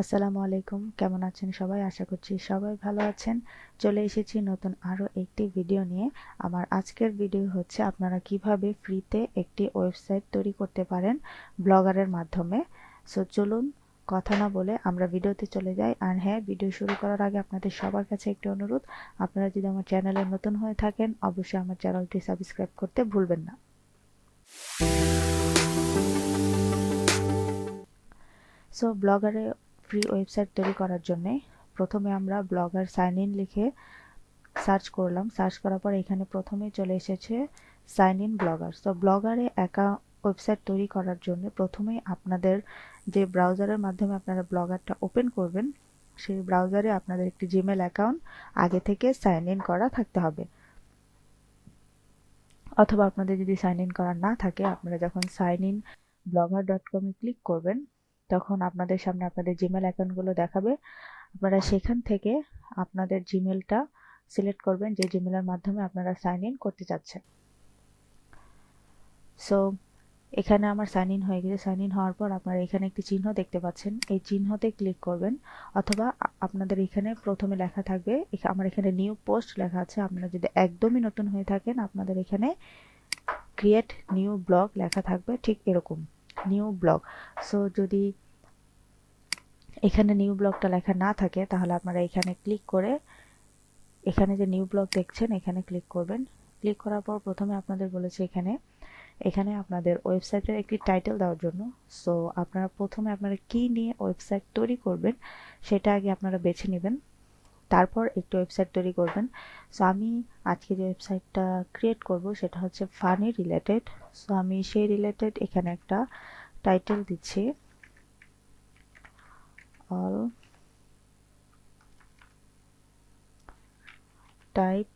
আসসালামু আলাইকুম, কেমন আছেন সবাই? আশা করছি সবাই ভালো আছেন। চলে এসেছি নতুন আরো একটি ভিডিও নিয়ে। আমার আজকের ভিডিও হচ্ছে আপনারা কিভাবে ফ্রিতে একটি ওয়েবসাইট তৈরি করতে পারেন ব্লগারের মাধ্যমে। সো চলুন কথা না বলে আমরা ভিডিওতে চলে যাই। আর হ্যাঁ, ভিডিও শুরু করার আগে আপনাদের সবার কাছে একটি অনুরোধ, আপনারা যদি আমার চ্যানেলে নতুন হয়ে থাকেন অবশ্যই আমার চ্যানেলটি সাবস্ক্রাইব করতে ভুলবেন না। সো ব্লগারে ফ্রি ওয়েবসাইট তৈরি করার জন্য প্রথমে আমরা ব্লগার সাইন ইন লিখে সার্চ করলাম। সার্চ করার পর এখানে প্রথমেই চলে এসেছে সাইন ইন ব্লগার। সো ব্লগারে ওয়েবসাইট তৈরি করার জন্য প্রথমেই আপনাদের যে ব্রাউজারের মাধ্যমে আপনারা ব্লগারটা ওপেন করবেন সেই ব্রাউজারে আপনাদের একটি জিমেল অ্যাকাউন্ট আগে থেকে সাইন ইন করা থাকতে হবে। অথবা আপনাদের যদি সাইন ইন করা না থাকে, আপনারা যখন sign in blogger.com A click করবেন তখন আপনাদের সামনে আপনাদের জিমেল অ্যাকাউন্টগুলো দেখাবে। আপনারা সেখান থেকে আপনাদের জিমেলটা সিলেক্ট করবেন যে জিমেলের মাধ্যমে আপনারা সাইন ইন করতে চাচ্ছেন। সো এখানে আমার সাইন ইন হয়ে গেছে। সাইন ইন হওয়ার পর আপনারা এখানে একটি চিহ্ন দেখতে পাচ্ছেন, এই চিহ্নতে ক্লিক করবেন। অথবা আপনাদের এখানে প্রথমে লেখা থাকবে, আমার এখানে নিউ পোস্ট লেখা আছে। আপনারা যদি একদমই নতুন হয়ে থাকেন আপনাদের এখানে ক্রিয়েট নিউ ব্লগ লেখা থাকবে, ঠিক এরকম নিউ ব্লগ। সো যদি এখানে নিউ ব্লগটা লেখা না থাকে তাহলে আপনারা এখানে ক্লিক করে এখানে যে নিউ ব্লগ দেখছেন এখানে ক্লিক করবেন। ক্লিক করার পর প্রথমে আপনাদের বলেছে এখানে আপনাদের ওয়েবসাইটের একটি টাইটেল দেওয়ার জন্য। সো আপনারা প্রথমে আপনারা কি নিয়ে ওয়েবসাইট তৈরি করবেন সেটা আগে আপনারা বেছে নেবেন, তারপর একটি ওয়েবসাইট তৈরি করবেন। সো আমি আজকে যে ওয়েবসাইটটা ক্রিয়েট করব সেটা হচ্ছে ফানি রিলেটেড। সো আমি সেই রিলেটেড এখানে একটা টাইটেল দিচ্ছি, all type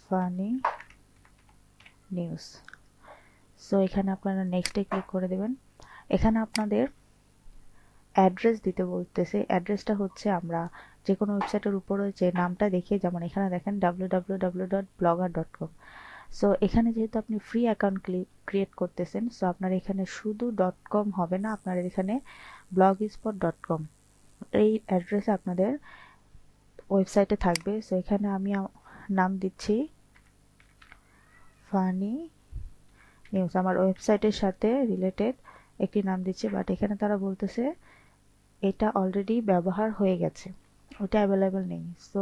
funny news. So এখানে আপনারা নেক্সটে ক্লিক করে দেবেন। এখানে আপনাদের অ্যাড্রেস দিতে বলতেছে। অ্যাড্রেসটা হচ্ছে আমরা যে কোনো ওয়েবসাইটের উপরে যে নামটা দেখিয়ে, যেমন এখানে দেখেন www.blogger.com। সো এখানে যেহেতু আপনি ফ্রি অ্যাকাউন্ট ক্রিয়েট করতেছেন, সো আপনার এখানে শুধু .com হবে না, আপনার এখানে blogspot.com এই অ্যাড্রেসে আপনাদের ওয়েবসাইটে থাকবে। সো এখানে আমি নাম দিচ্ছি ফানি নিউজ, আমার ওয়েবসাইটের সাথে রিলেটেড একটি নাম দিচ্ছি। বাট এখানে তারা বলতেছে এটা অলরেডি ব্যবহার হয়ে গেছে, ওটা অ্যাভেলেবেল নেই। সো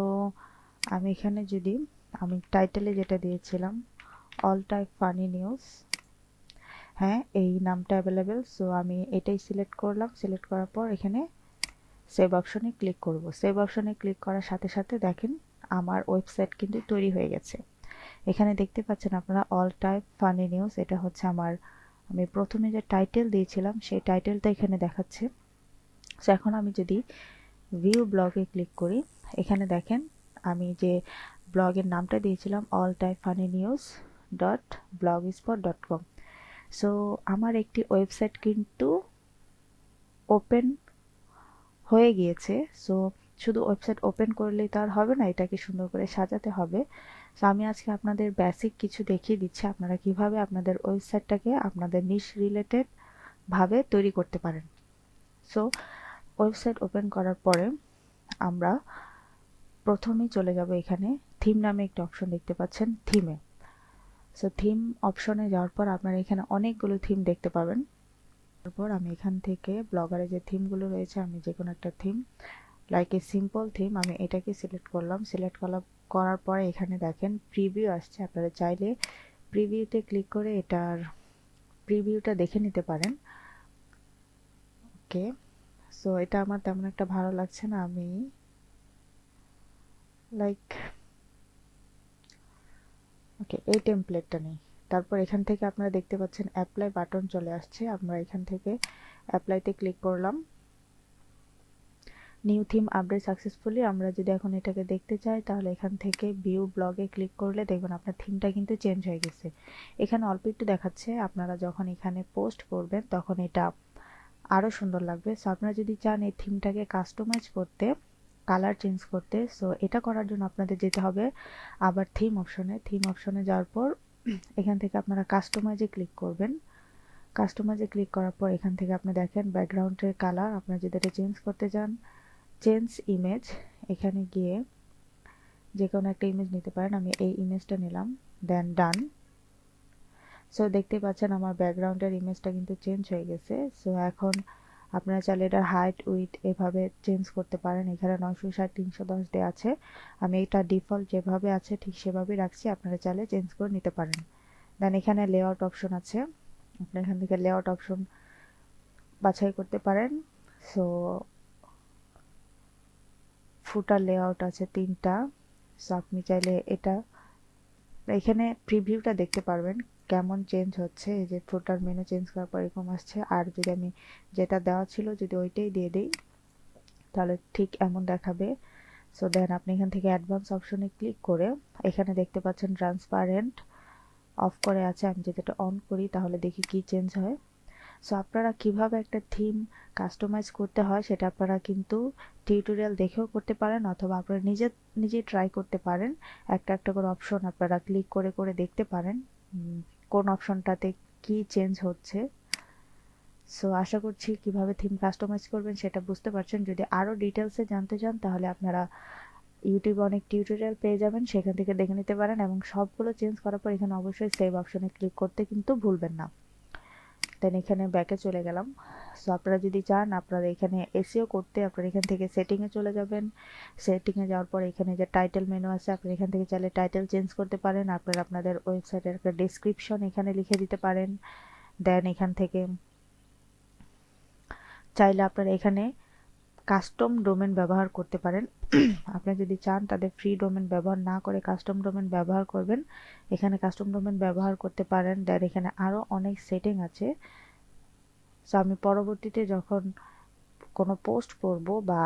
আমি এখানে যদি আমি টাইটেলে যেটা দিয়েছিলাম অল টাইপ ফানি নিউজ, হ্যাঁ এই নামটা অ্যাভেলেবেল। সো আমি এটাই সিলেক্ট করলাম। সিলেক্ট করার পর এখানে সেভ অপশনে ক্লিক করব। সেভ অপশনে ক্লিক করার সাথে সাথে দেখেন আমার ওয়েবসাইট কিন্তু তৈরি হয়ে গেছে। এখানে দেখতে পাচ্ছেন আপনারা অল টাইপ ফানি নিউজ, এটা হচ্ছে আমি প্রথমে যে টাইটেল দিয়েছিলাম সেই টাইটেলটা এখানে দেখাচ্ছে। সো এখন আমি যদি ভিউ ব্লগে ক্লিক করি, এখানে দেখেন আমি যে ব্লগের নামটা দিয়েছিলাম all type funny news .blogspot.com। So আমার একটি ওয়েবসাইট কিন্তু ওপেন হয়ে গিয়েছে। সো শুধু ওয়েবসাইট ওপেন করলেই তো আর হবে না, এটাকে সুন্দর করে সাজাতে হবে। সো আমি আজকে আপনাদের বেসিক কিছু দেখিয়ে দিচ্ছি আপনারা কিভাবে আপনাদের ওয়েবসাইটটাকে আপনাদের নিশ রিলেটেড ভাবে তৈরি করতে পারেন। সো ওয়েবসাইট ওপেন করার পরে আমরা প্রথমেই চলে যাব এখানে থিম নামে একটা অপশন দেখতে পাচ্ছেন, থিমে। সো থিম অপশনে যাওয়ার পর আপনারা এখানে অনেকগুলো থিম দেখতে পাবেন। তারপর আমি এখান থেকে ব্লগারে যে থিমগুলো রয়েছে আমি যে কোনো একটা theme like a simple theme আমি এটাকে সিলেক্ট করলাম। সিলেক্ট করার পরে এখানে দেখেন প্রিভিউ আসছে, আপনারা চাইলে প্রিভিউতে ক্লিক করে এটার প্রিভিউটা দেখে নিতে পারেন। ওকে, সো এটা আমার তেমন একটা ভালো লাগছে না, আমি লাইক ওকে এই টেমপ্লেটটা নেই। তারপর এখান থেকে আপনারা দেখতে পাচ্ছেন অ্যাপ্লাই বাটন চলে আসছে, আমরা এখান থেকে অ্যাপ্লাইতে ক্লিক করলাম। নিউ থিম আপডেট সাকসেসফুলি, আমরা যদি এখন এটাকে দেখতে চাই তাহলে এখান থেকে ভিউ ব্লগে ক্লিক করলে দেখবেন আপনার থিমটা কিন্তু চেঞ্জ হয়ে গেছে। এখানে অল্প একটু দেখাচ্ছে, আপনারা যখন এখানে পোস্ট করবেন তখন এটা আরো সুন্দর লাগবে। সো আপনারা যদি চান এই থিমটাকে কাস্টমাইজ করতে, কালার চেঞ্জ করতে, সো এটা করার জন্য আপনাদের যেতে হবে আবার থিম অপশনে। থিম অপশনে যাওয়ার পর এখান থেকে আপনারা কাস্টমাইজে ক্লিক করবেন। কাস্টমাইজে ক্লিক করার পর এখান থেকে আপনি দেখেন ব্যাকগ্রাউন্ডের কালার আপনারা যদি এটা চেঞ্জ করতে চান, চেঞ্জ ইমেজ, এখানে গিয়ে যে কোনো একটা ইমেজ নিতে পারেন। আমি এই ইমেজটা নিলাম, দেন ডান। সো দেখতে পাচ্ছেন আমার ব্যাকগ্রাউন্ডের ইমেজটা কিন্তু চেঞ্জ হয়ে গেছে। সো এখন আপনারা চাইলে এটার হাইট উইথ এভাবে চেঞ্জ করতে পারেন। এখানে 960 310 দেওয়া আছে, আমি এটা ডিফল্ট যেভাবে আছে ঠিক সেভাবেই রাখছি, আপনারা চাইলে চেঞ্জ করে নিতে পারেন। দেন এখানে লেআউট অপশন আছে, আপনি এখান থেকে লেআউট অপশন বাছাই করতে পারেন। সো ফুটার লেআউট আছে 3টা। সো আপনি চাইলে এটা এখানে প্রিভিউটা দেখতে পারবেন কেমন চেঞ্জ হচ্ছে। এই যে ফুটার মেনু চেঞ্জ করার পর এরকম আসছে। আর যদি আমি যেটা দেওয়া ছিল যদি ওইটাই দিয়ে দিই তাহলে ঠিক এমন দেখাবে। সো দেন আপনি এখান থেকে অ্যাডভান্স অপশনে ক্লিক করে এখানে দেখতে পাচ্ছেন ট্রান্সপারেন্ট অফ করে আছে। আমি যদি এটা অন করি তাহলে দেখি কি চেঞ্জ হয়। সো আপনারা কিভাবে একটা থিম কাস্টমাইজ করতে হয় সেটা আপনারা কিন্তু টিউটোরিয়াল দেখেও করতে পারেন, অথবা আপনারা নিজেই ট্রাই করতে পারেন। একটা একটা করে অপশন আপনারা ক্লিক করে করে দেখতে পারেন কোন অপশনটাতে কি চেঞ্জ হচ্ছে। সো আশা করছি কিভাবে থিম কাস্টমাইজ করবেন সেটা বুঝতে পারছেন। যদি আরো ডিটেলসে জানতে চান তাহলে আপনারা ইউটিউবে অনেক টিউটোরিয়াল পেয়ে যাবেন, সেখান থেকে দেখে নিতে পারেন। এবং সবগুলো চেঞ্জ করার পর এখানে অবশ্যই সেভ অপশনে ক্লিক করতে কিন্তু ভুলবেন না। দেন এখানে ব্যাকে চলে গেলাম। সো আপনারা যদি চান আপনারা এখানে এসইও করতে আপনারা এখান থেকে সেটিংয়ে চলে যাবেন। সেটিংয়ে যাওয়ার পর এখানে যে টাইটেল মেনু আছে আপনারা এখান থেকে চাইলে টাইটেল চেঞ্জ করতে পারেন। আপনারা আপনাদের ওয়েবসাইটের একটা ডেসক্রিপশন এখানে লিখে দিতে পারেন। দেন এখান থেকে চাইলে আপনারা এখানে কাস্টম ডোমেন ব্যবহার করতে পারেন। আপনারা যদি চান তাদের ফ্রি ডোমেন ব্যবহার না করে কাস্টম ডোমেন ব্যবহার করবেন, এখানে কাস্টম ডোমেন ব্যবহার করতে পারেন। দেন এখানে আরো অনেক সেটিং আছে। সো আমি পরবর্তীতে যখন কোনো পোস্ট করব বা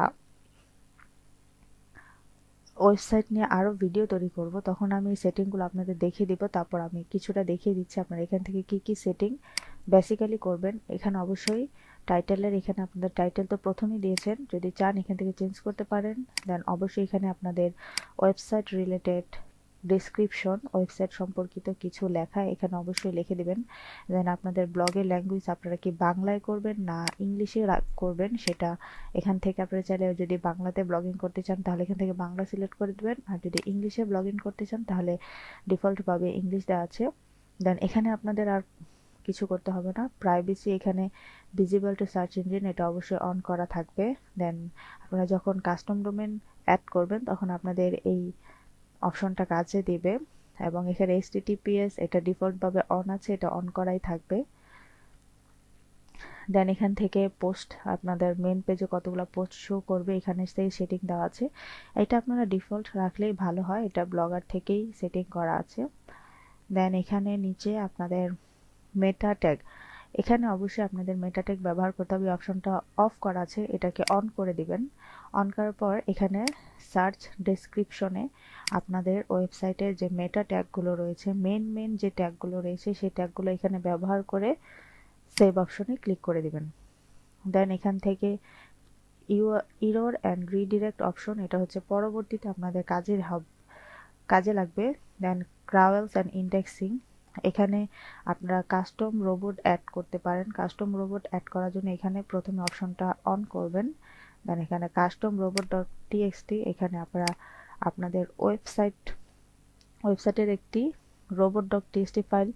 ওয়েবসাইট নিয়ে আরো ভিডিও তৈরি করব তখন আমি এই সেটিংগুলো আপনাদের দেখিয়ে দিব। তারপর আমি কিছুটা দেখিয়ে দিচ্ছি আপনারা এখান থেকে কি কি সেটিং বেসিক্যালি করবেন। এখানে অবশ্যই টাইটেলের এখানে আপনাদের টাইটেল তো প্রথমেই দিয়েছেন, যদি চান এখান থেকে চেঞ্জ করতে পারেন। দেন অবশ্যই এখানে আপনাদের ওয়েবসাইট রিলেটেড ডেসক্রিপশন, ওয়েবসাইট সম্পর্কিত কিছু লেখা এখানে অবশ্যই লিখে দিবেন। দেন আপনাদের ব্লগের ল্যাঙ্গুয়েজ আপনারা কি বাংলায় করবেন না ইংলিশে করবেন সেটা এখান থেকে আপনারা চাইলে যদি বাংলাতে ব্লগিং করতে চান তাহলে এখান থেকে বাংলা সিলেক্ট করে দিবেন, আর যদি ইংলিশে ব্লগিং করতে চান তাহলে ডিফল্ট ভাবে ইংলিশ দেওয়া আছে। দেন এখানে আপনাদের আর কিছু করতে হবে না। প্রাইভেসি এখানে ভিজিবল টু সার্চ ইঞ্জিন এটা অবশ্যই অন করা থাকবে। দেন আপনারা যখন কাস্টম ডোমেন অ্যাড করবেন তখন আপনাদের এই অপশনটা কাজে দিবে। এবং এখানে HTTPS এটা ডিফল্ট ভাবে অন আছে, এটা অন করাই থাকবে। দেন এখান থেকে পোস্ট আপনাদের মেন পেজে কতগুলো পোস্ট শো করবে এখানে সেই সেটিং দেওয়া আছে। এটা আপনারা ডিফল্ট রাখলেই ভালো হয়, এটা ব্লগার থেকেই সেটিং করা আছে। দেন এখানে নিচে আপনাদের মেটা ট্যাগ, এখানে অবশ্যই আপনাদের মেটা ট্যাগ ব্যবহার করতে হবে। অপশনটা অফ করা আছে, এটাকে অন করে দিবেন। অন করার পর এখানে সার্চ ডেসক্রিপশনে আপনাদের ওয়েবসাইটের যে মেটা ট্যাগগুলো রয়েছে, মেন যে ট্যাগগুলো রয়েছে সেই ট্যাগগুলো এখানে ব্যবহার করে সেভ অপশনে ক্লিক করে দিবেন। দেন এখান থেকে ইরর অ্যান্ড রিডিরেক্ট অপশন, এটা হচ্ছে পরবর্তীতে আপনাদের কাজে লাগবে। দেন ক্রাউয়েলস অ্যান্ড ইন্ডেক্সিং, এখানে আপনারা কাস্টম রোবট অ্যাড করতে পারেন। কাস্টম রোবট অ্যাড করার জন্য এখানে প্রথমে অপশনটা অন করবেন। দেন এখানে কাস্টম রোবট ডট টিএক্সটি, এখানে আপনারা আপনাদের ওয়েবসাইটের একটি robot dot TXT file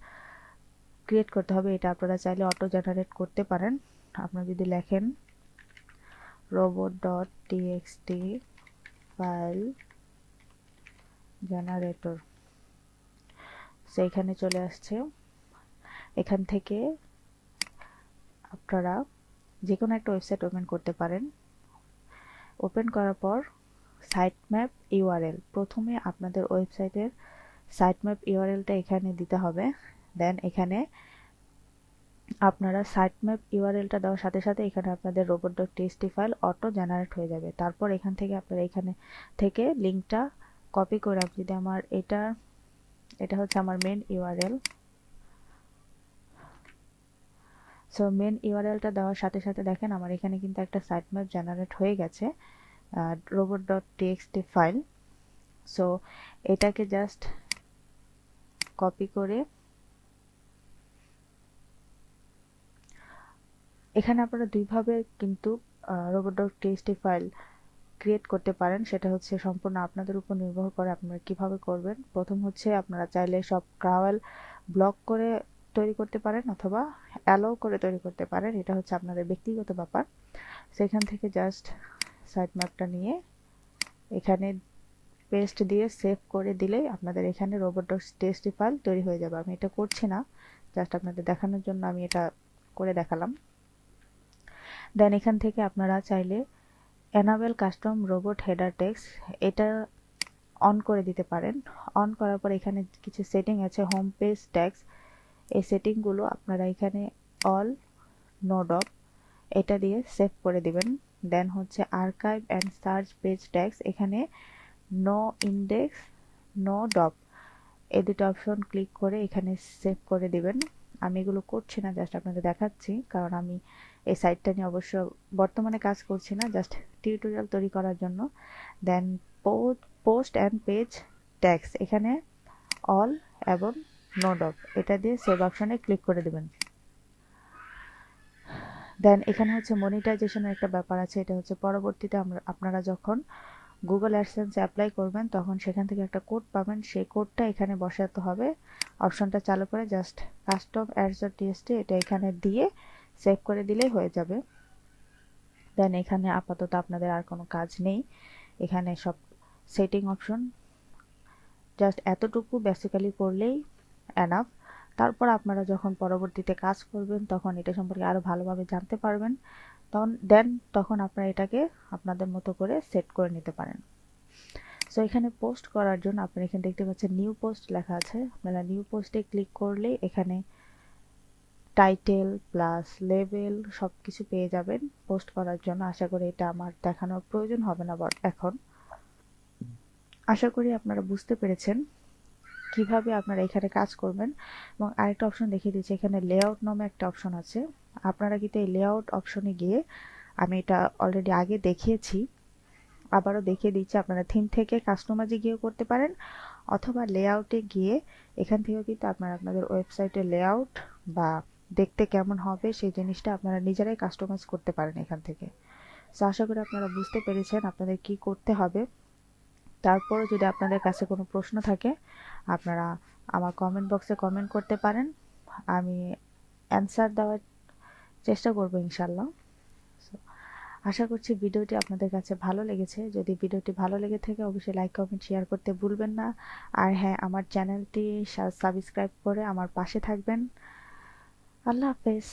create করতে হবে। এটা আপনারা চাইলে অটো জেনারেট করতে পারেন। আপনারা যদি লেখেন robot.txt ফাইল জেনারেটর, সেইখানে চলে আসছে। এখান থেকে আপনারা যে কোনো একটা ওয়েবসাইট ওপেন করতে পারেন। ওপেন করার পর সাইটম্যাপ ইউআরএল, প্রথমে আপনাদের ওয়েবসাইটের সাইটম্যাপ ইউআরএলটা এখানে দিতে হবে। দেন এখানে আপনারা সাইটম্যাপ ইউআরএলটা দেওয়ার সাথে সাথে এখানে আপনাদের robot.txt ফাইল অটো জেনারেট হয়ে যাবে। তারপর এখান থেকে আপনারা এখানে থেকে লিংকটা কপি করে আপনি যদি আমার এটা হচ্ছে আমার মেন ইউআরএল। সো মেন ইউআরএলটা দেওয়ার সাথে সাথে দেখেন আমার এখানে কিন্তু একটা সাইটম্যাপ জেনারেট হয়ে গেছে robot.txt ফাইল। সো এটাকে জাস্ট কপি করে এখানে আপনারা দুইভাবে কিন্তু robots.txt ফাইল ক্রিয়েট করতে পারেন, সেটা হচ্ছে সম্পূর্ণ আপনাদের উপর নির্ভর করে আপনারা কিভাবে করবেন। প্রথম হচ্ছে আপনারা চাইলে সব গ্রাওয়াল ব্লক করে তৈরি করতে পারেন অথবা অ্যালাউ করে তৈরি করতে পারেন, এটা হচ্ছে আপনাদের ব্যক্তিগত ব্যাপার। সেখান থেকে জাস্ট সাইট ম্যাপটা নিয়ে এখানে পেস্ট দিয়ে সেভ করে দিলেই আপনাদের এখানে robots.txt ফাইল তৈরি হয়ে যাবে। আমি এটা করছি না, জাস্ট আপনাদের দেখানোর জন্য আমি এটা করে দেখালাম। দেন এখান থেকে আপনারা চাইলে enable custom robot header text এটা অন করে দিতে পারেন। অন করার পর এখানে কিছু সেটিং আছে, হোম পেজ ট্যাক্স, এই সেটিং গুলো আপনারা এখানে অল নো ডপ এটা দিয়ে সেভ করে দিবেন। দেন হচ্ছে archive and search page tags, এখানে নো ইন্ডেক্স নো ডপ এই দুটো অপশন ক্লিক করে এখানে সেভ করে দিবেন। আমি এগুলো করছি না, জাস্ট আপনাদের দেখাচ্ছি, কারণ আমি এই সাইটটা নিয়ে অবশ্য বর্তমানে কাজ করছি না, জাস্ট টিউটোরিয়াল তৈরি করার জন্য। দেন পোস্ট অ্যান্ড পেজ ট্যাক্স, এখানে অল এবং নো ডপ এটা দিয়ে সেভ অপশনে ক্লিক করে দিবেন। দেন এখানে হচ্ছে মনিটাইজেশনের একটা ব্যাপার আছে, এটা হচ্ছে পরবর্তীতে আপনারা যখন গুগল অ্যাডসেন্স অ্যাপ্লাই করবেন তখন সেখান থেকে একটা কোড পাবেন, সেই কোডটা এখানে বসাতে হবে। অপশনটা চালু করে জাস্ট কাস্টম ads.txt এটা এখানে দিয়ে সেভ করে দিলেই হয়ে যাবে। দেন এখানে আপাতত আপনাদের আর কোনো কাজ নেই, এখানে সব সেটিং অপশন জাস্ট এতটুকু বেসিক্যালি করলেই এনাফ। তারপর আপনারা যখন পরবর্তীতে কাজ করবেন তখন এটা সম্পর্কে আরো ভালোভাবে জানতে পারবেন, তখন আপনারা এটাকে আপনাদের মতো করে সেট করে নিতে পারেন। সো এখানে পোস্ট করার জন্য আপনারা এখানে দেখতে পাচ্ছেন নিউ পোস্ট লেখা আছে, আপনারা নিউ পোস্টে ক্লিক করলে এখানে টাইটেল প্লাস লেবেল সবকিছু পেয়ে যাবেন পোস্ট করার জন্য। আশা করি এটা আমার দেখানোর প্রয়োজন হবে না এখন। আশা করি আপনারা বুঝতে পেরেছেন কিভাবে আপনারা এখানে কাজ করবেন। এবং আরেকটা অপশন দেখিয়ে দিচ্ছি, এখানে লেআউট নামে একটা অপশন আছে, আপনারা কিন্তু এই লেআউট অপশনে গিয়ে, আমি এটা অলরেডি আগে দেখিয়েছি, আবারও দেখিয়ে দিচ্ছি, আপনারা থিম থেকে কাস্টমাইজে গিয়েও করতে পারেন অথবা লেআউটে গিয়ে এখান থেকেও কিন্তু আপনারা আপনাদের ওয়েবসাইটের লেআউট বা দেখতে কেমন হবে সেই জিনিসটা আপনারা নিজেরাই কাস্টমাইজ করতে পারেন এখান থেকে। সো আশা করি আপনারা বুঝতে পেরেছেন আপনাদের কি করতে হবে। তারপরে যদি আপনাদের কাছে কোনো প্রশ্ন থাকে আপনারা আমার কমেন্ট বক্সে কমেন্ট করতে পারেন, আমি অ্যান্সার দেওয়ার চেষ্টা করব ইনশাল্লাহ। আশা করছি ভিডিওটি আপনাদের কাছে ভালো লেগেছে। যদি ভিডিওটি ভালো লেগে থাকে অবশ্যই লাইক কমেন্ট শেয়ার করতে ভুলবেন না। আর হ্যাঁ, আমার চ্যানেলটি সাবস্ক্রাইব করে আমার পাশে থাকবেন। আল্লাহ হাফেজ।